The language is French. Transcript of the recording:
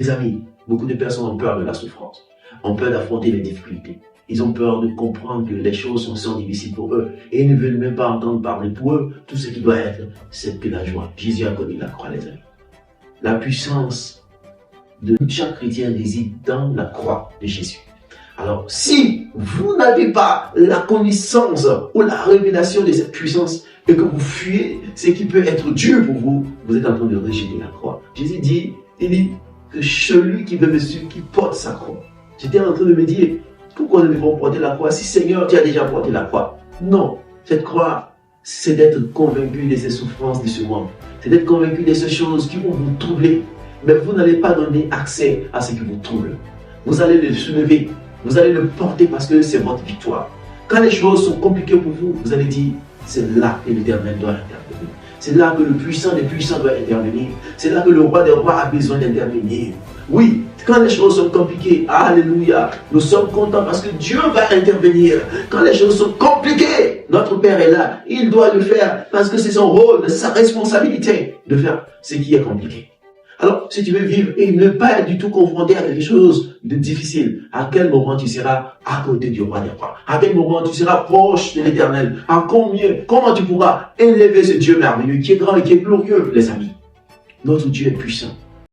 Les amis, beaucoup de personnes ont peur de la souffrance, ont peur d'affronter les difficultés. Ils ont peur de comprendre que les choses sont difficiles pour eux et ils ne veulent même pas entendre parler. Pour eux, tout ce qui doit être, c'est que la joie. Jésus a connu la croix, les amis. La puissance de chaque chrétien réside dans la croix de Jésus. Alors, si vous n'avez pas la connaissance ou la révélation de cette puissance et que vous fuyez ce qui peut être Dieu pour vous, vous êtes en train de rejeter la croix. Jésus dit, il dit que celui qui veut me suivre, qui porte sa croix. J'étais en train de me dire, pourquoi nous devons porter la croix si Seigneur, tu as déjà porté la croix? Non, cette croix, c'est d'être convaincu de ces souffrances de ce monde. C'est d'être convaincu de ces choses qui vont vous troubler. Mais vous n'allez pas donner accès à ce qui vous trouble. Vous allez le soulever. Vous allez le porter parce que c'est votre victoire. Quand les choses sont compliquées pour vous, vous allez dire, c'est là que l'Éternel doit intervenir. C'est là que le puissant des puissants doit intervenir. C'est là que le roi des rois a besoin d'intervenir. Oui, quand les choses sont compliquées, alléluia, nous sommes contents parce que Dieu va intervenir. Quand les choses sont compliquées, notre Père est là. Il doit le faire parce que c'est son rôle, c'est sa responsabilité de faire ce qui est compliqué. Alors, si tu veux vivre et ne pas être du tout confronté à quelque chose de difficile, à quel moment tu seras à côté du roi des rois? À quel moment tu seras proche de l'Éternel? Comment tu pourras élever ce Dieu merveilleux qui est grand et qui est glorieux, les amis? Notre Dieu est puissant.